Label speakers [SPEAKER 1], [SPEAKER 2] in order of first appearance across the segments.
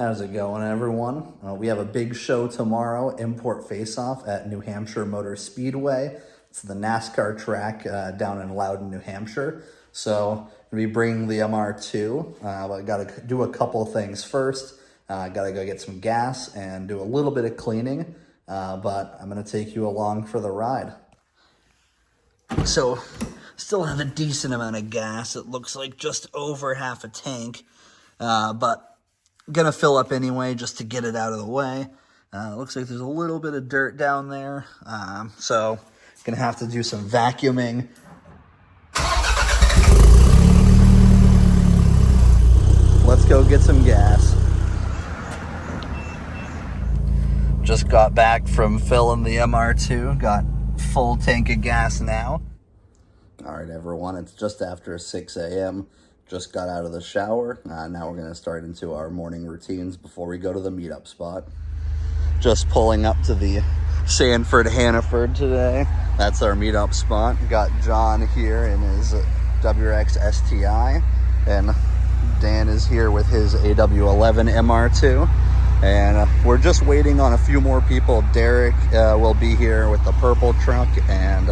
[SPEAKER 1] How's it going, everyone? We have a big show tomorrow, Import Face-Off at New Hampshire Motor Speedway. It's the NASCAR track down in Loudon, New Hampshire. So we bring the MR2. I got to do a couple of things first. Got to go get some gas and do a little bit of cleaning. But I'm going to take you along for the ride. So still have a decent amount of gas. It looks like just over half a tank. But gonna fill up anyway just to get it out of the way. Looks like there's a little bit of dirt down there, so gonna have to do some vacuuming. Let's go get some gas. Just got back from filling the MR2, got full tank of gas now. All right, everyone, it's just after 6 a.m. Just got out of the shower. Now we're gonna start into our morning routines before we go to the meetup spot. Just pulling up to the Sanford-Hannaford today. That's our meetup spot. Got John here in his WRX STI, and Dan is here with his AW11 MR2. And we're just waiting on a few more people. Derek will be here with the purple truck, and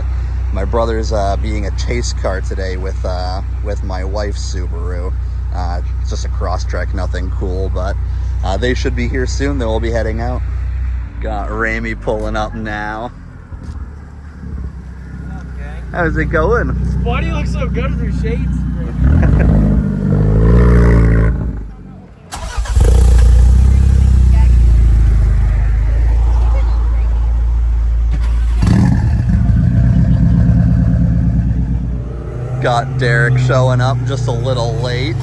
[SPEAKER 1] my brother's being a chase car today with my wife's Subaru. It's just a cross-track, nothing cool, but they should be here soon. They'll be heading out. Got Ramey pulling up now.
[SPEAKER 2] Okay.
[SPEAKER 1] How's it going?
[SPEAKER 2] This body looks so good with her shades.
[SPEAKER 1] Got Derek showing up just a little late.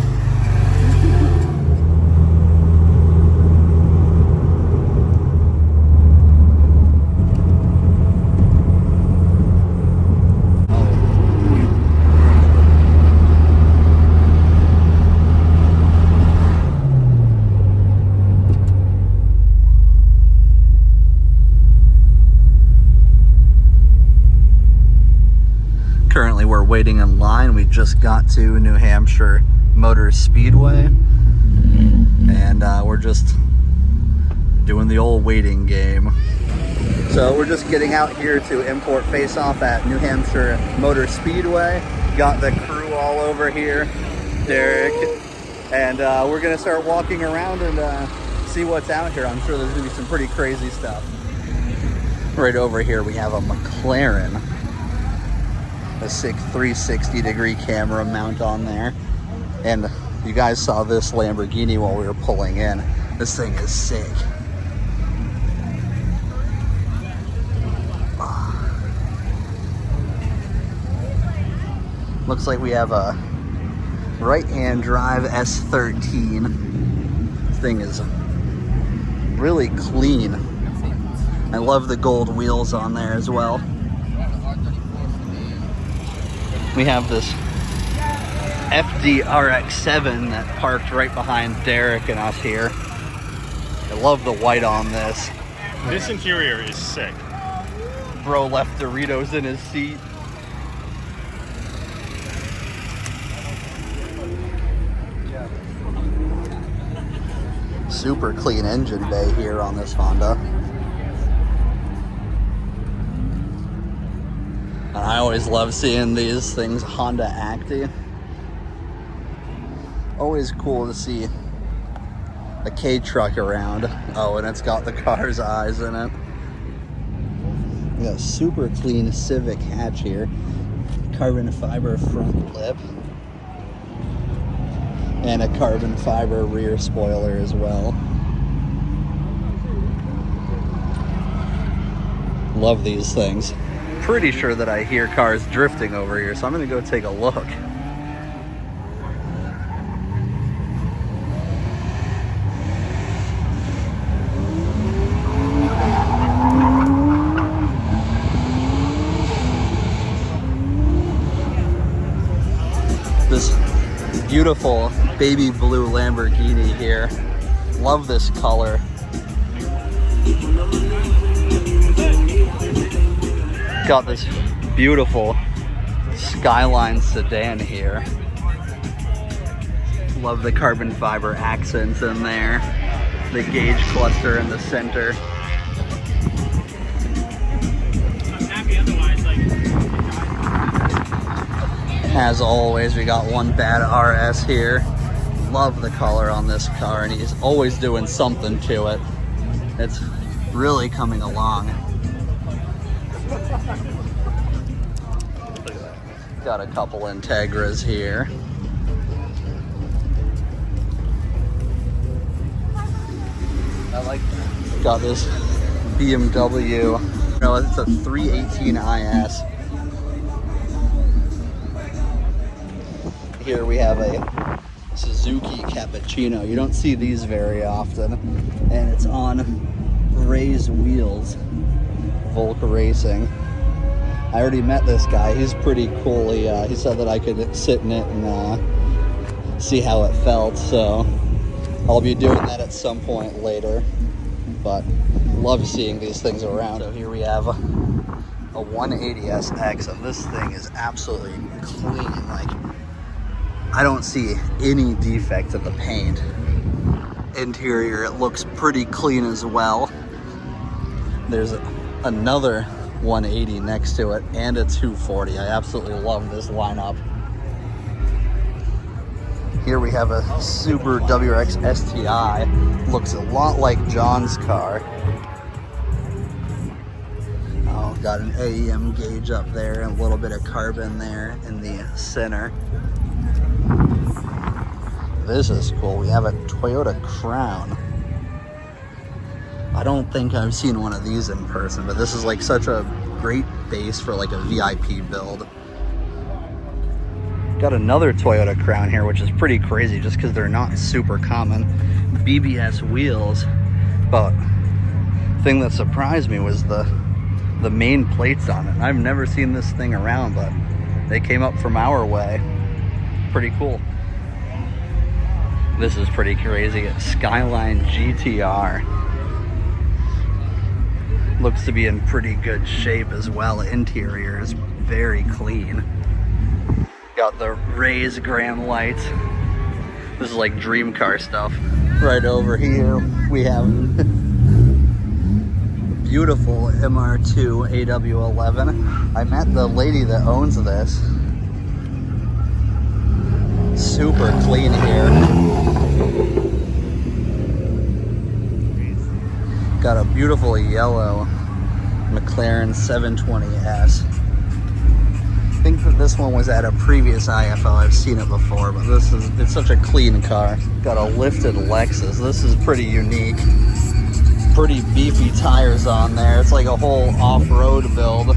[SPEAKER 1] Currently we're waiting in line. We just got to New Hampshire Motor Speedway, and we're just doing the old waiting game. So we're just getting out here to Import Face-Off at New Hampshire Motor Speedway. Got the crew all over here, Derek, and we're gonna start walking around and see what's out here. I'm sure there's gonna be some pretty crazy stuff. Right over here we have a McLaren. A 360-degree camera mount on there, and you guys saw this Lamborghini while we were pulling in. This thing is sick. Looks like we have a right-hand drive S13. This thing is really clean. I love the gold wheels on there as well. We have this FD-RX-7 that parked right behind Derek and us here. I love the white on this.
[SPEAKER 3] This interior is sick.
[SPEAKER 1] Bro left Doritos in his seat. Super clean engine bay here on this Honda. And I always love seeing these things Honda active. Always cool to see a K truck around. Oh, and it's got the car's eyes in it. We got a super clean Civic hatch here. Carbon fiber front lip. And a carbon fiber rear spoiler as well. Love these things. Pretty sure that I hear cars drifting over here, so I'm gonna go take a look. This beautiful baby blue Lamborghini here. Love this color. Got this beautiful Skyline sedan here. Love the carbon fiber accents in there. The gauge cluster in the center.
[SPEAKER 2] I'm happy otherwise, like.
[SPEAKER 1] As always, we got one bad RS here. Love the color on this car, and he's always doing something to it. It's really coming along. Got a couple Integras here. I like that. Got this BMW. No, it's a 318 IS. Here we have a Suzuki Cappuccino. You don't see these very often. And it's on raised wheels. Volk Racing. I already met this guy. He's pretty cool. He said that I could sit in it and see how it felt. So I'll be doing that at some point later. But love seeing these things around. So here we have a 180SX, and this thing is absolutely clean. Like, I don't see any defect in the paint. Interior, it looks pretty clean as well. There's another 180 next to it and a 240. I absolutely love this lineup. Here we have a Subaru WRX STI. Looks a lot like John's car. Oh, got an AEM gauge up there and a little bit of carbon there in the center. This is cool. We have a Toyota Crown. I don't think I've seen one of these in person, but this is like such a great base for like a VIP build. Got another Toyota Crown here, which is pretty crazy just because they're not super common. BBS wheels, but the thing that surprised me was the main plates on it. I've never seen this thing around, but they came up from our way. Pretty cool. This is pretty crazy. Skyline GTR. Looks to be in pretty good shape as well. Interior is very clean. Got the raised Graham lights. This is like dream car stuff. Right over here we have beautiful MR2 AW11. I met the lady that owns this. Super clean here. Got a beautiful yellow McLaren 720S. I think that this one was at a previous IFL. I've seen it before, but it's such a clean car. Got a lifted Lexus. This is pretty unique. Pretty beefy tires on there. It's like a whole off-road build.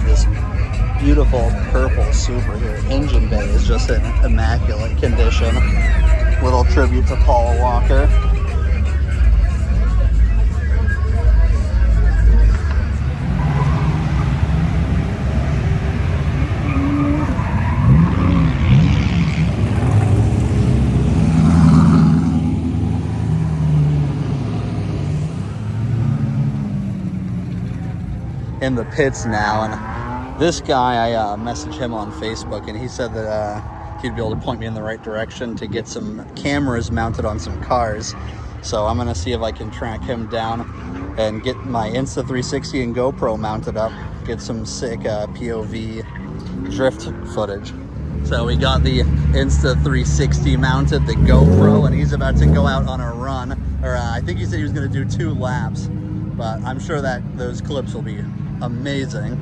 [SPEAKER 1] This beautiful purple Supra here. Engine bay is just in immaculate condition. Little tribute to Paul Walker. In the pits now, and this guy, I messaged him on Facebook, and he said that he'd be able to point me in the right direction to get some cameras mounted on some cars. So I'm gonna see if I can track him down and get my Insta360 and GoPro mounted up, get some sick POV drift footage. So we got the Insta360 mounted, the GoPro, and he's about to go out on a run, or I think he said he was gonna do 2 laps, but I'm sure that those clips will be amazing.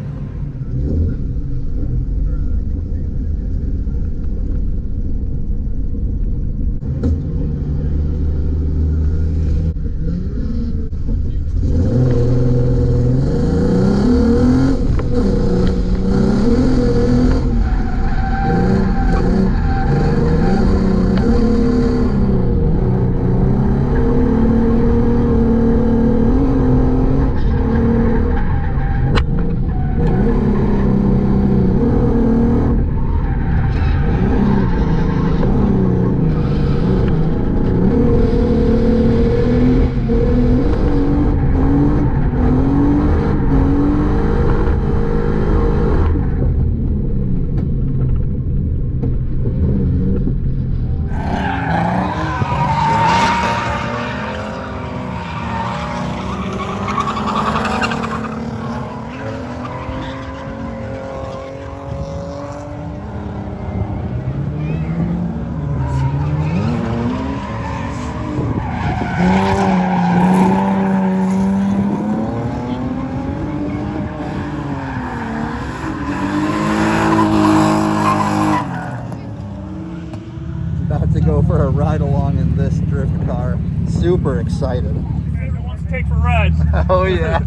[SPEAKER 1] About to go for a ride along in this drift car. Super excited.
[SPEAKER 2] Who wants to take for rides?
[SPEAKER 1] Oh yeah.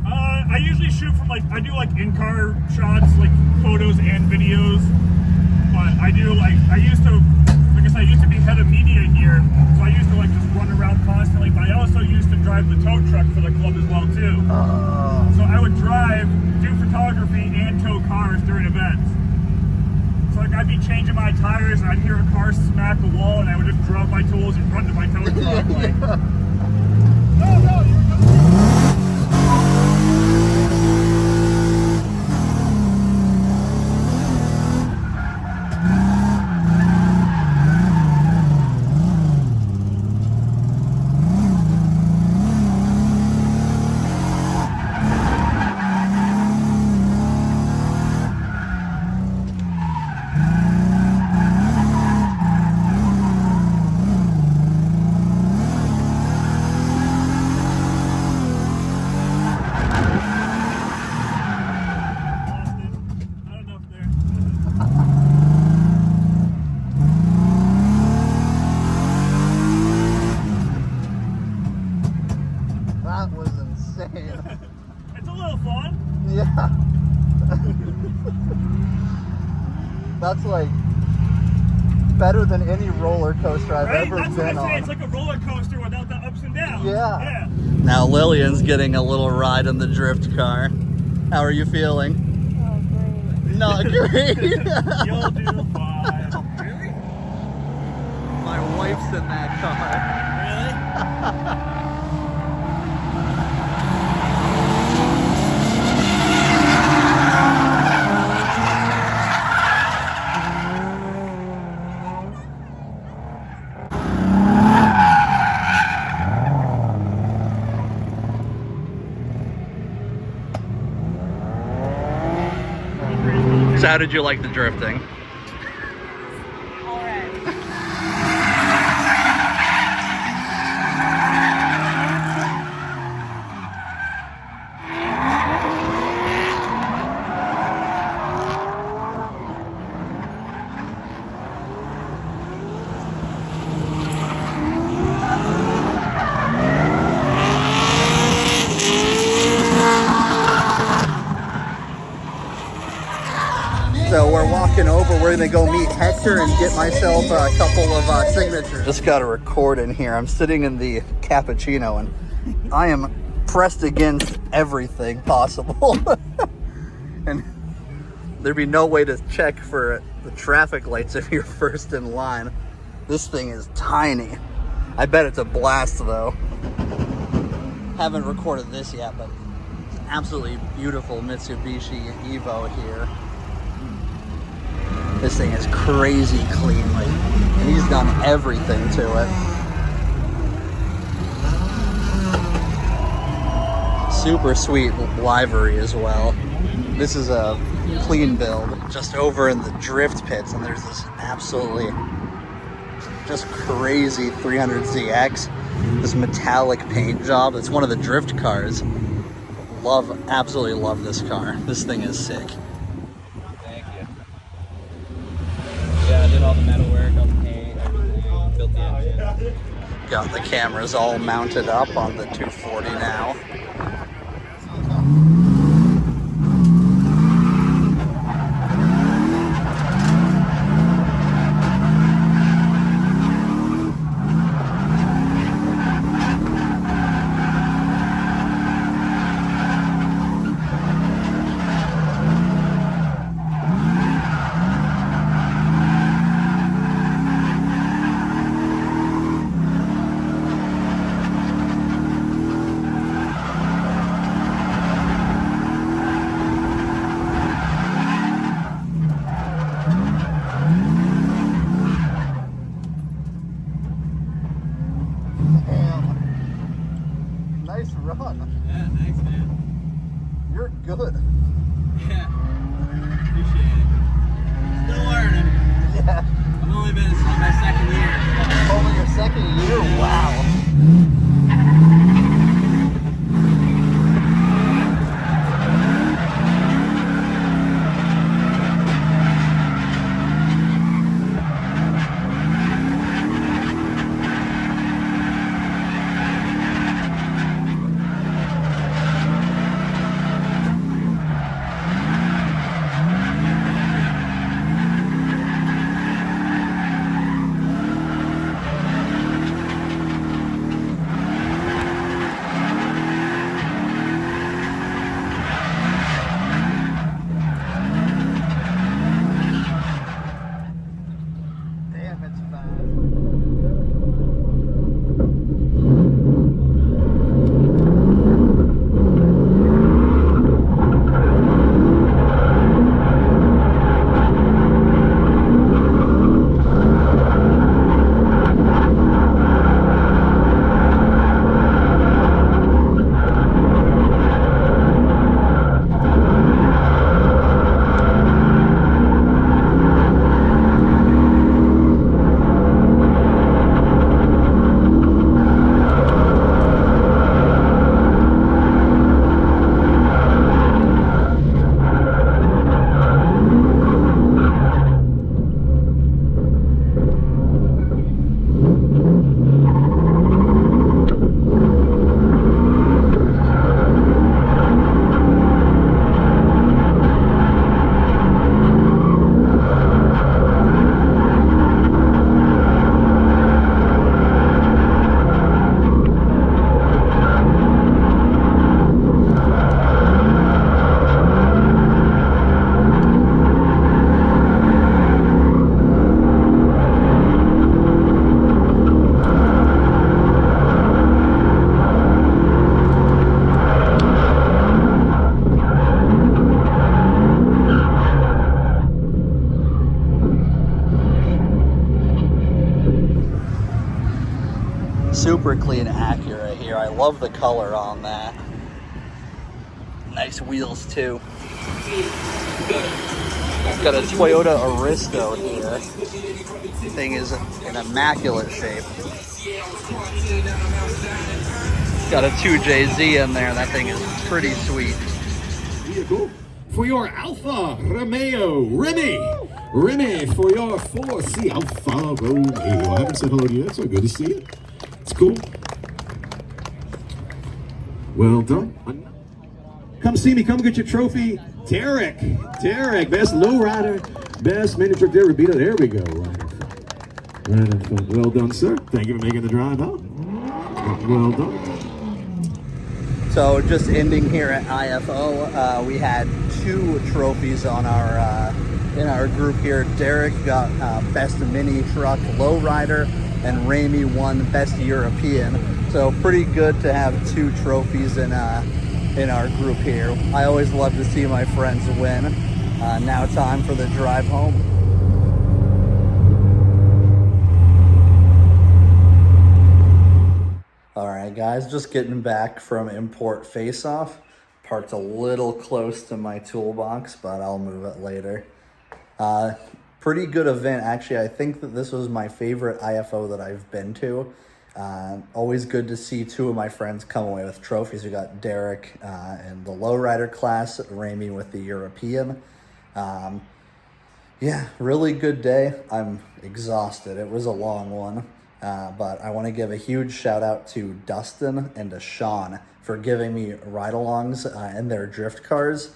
[SPEAKER 2] I usually shoot from like, I do like in-car shots, like photos and videos. But I do like, I used to be head of media here, so I used to like just run around constantly, but I also used to drive the tow truck for the club as well too. So I would drive, do photography, and tow cars during events. So like I'd be changing my tires and I'd hear a car smack a wall and I would just drop my tools and run to my tow truck like, no, you're good.
[SPEAKER 1] That was insane.
[SPEAKER 2] It's a little fun.
[SPEAKER 1] Yeah. That's like better than any roller coaster I've
[SPEAKER 2] Right?
[SPEAKER 1] ever
[SPEAKER 2] That's what
[SPEAKER 1] been
[SPEAKER 2] I say.
[SPEAKER 1] on.
[SPEAKER 2] It's like a roller coaster without the ups and downs.
[SPEAKER 1] Yeah. Now Lillian's getting a little ride in the drift car. How are you feeling?
[SPEAKER 4] Oh, great.
[SPEAKER 1] Not great.
[SPEAKER 2] You'll do fine. Really?
[SPEAKER 1] My wife's in that car.
[SPEAKER 2] Really?
[SPEAKER 1] So how did you like the drifting?
[SPEAKER 4] All right.
[SPEAKER 1] So we're walking over, we're gonna go meet Hector and get myself a couple of signatures. Just gotta record in here. I'm sitting in the cappuccino and I am pressed against everything possible. And there'd be no way to check for the traffic lights if you're first in line. This thing is tiny. I bet it's a blast though. Haven't recorded this yet, but it's an absolutely beautiful Mitsubishi Evo here. This thing is crazy clean, like, and he's done everything to it. Super sweet livery as well. This is a clean build. Just over in the drift pits, and there's this absolutely just crazy 300ZX. This metallic paint job. It's one of the drift cars. Absolutely love this car. This thing is sick.
[SPEAKER 5] Thank you. Yeah, I did all the metal work, all the paint, everything, built the engine.
[SPEAKER 1] Got the cameras all mounted up on the 240 now. Nice run.
[SPEAKER 5] Yeah, thanks, man.
[SPEAKER 1] You're good.
[SPEAKER 5] Yeah, appreciate it. Still learning.
[SPEAKER 1] Yeah.
[SPEAKER 5] I've only been, it's like my second year.
[SPEAKER 1] Only your second year? Wow. super clean Acura here. I love the color on that. Nice wheels too. Got a Toyota Aristo here. Thing is in immaculate shape. Got a 2JZ in there. That thing is pretty sweet.
[SPEAKER 6] Vehicle for your Alfa Romeo, Remy for your 4C Alfa Romeo. I haven't said hello to you yet, so good to see you. It's cool. Well done. Come see me. Come get your trophy. Derek, best lowrider, best mini truck there. Repeat it. There we go. Right in front. Well done, sir. Thank you for making the drive out. Well done.
[SPEAKER 1] So just ending here at IFO, we had 2 trophies on our in our group here. Derek got best mini truck lowrider, and Ramy won best European. So pretty good to have 2 trophies in our group here. I always love to see my friends win. Now time for the drive home. All right, guys, just getting back from import face-off. Parked a little close to my toolbox, but I'll move it later. Pretty good event, actually. I think that this was my favorite IFO that I've been to. Always good to see 2 of my friends come away with trophies. We got Derek in the lowrider class, Ramy with the European. Yeah, really good day. I'm exhausted. It was a long one. But I want to give a huge shout out to Dustin and to Sean for giving me ride-alongs in their drift cars.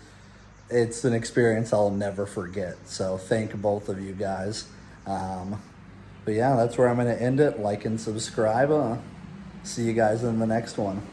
[SPEAKER 1] It's an experience I'll never forget. So thank both of you guys. But yeah, that's where I'm going to end it. Like and subscribe. See you guys in the next one.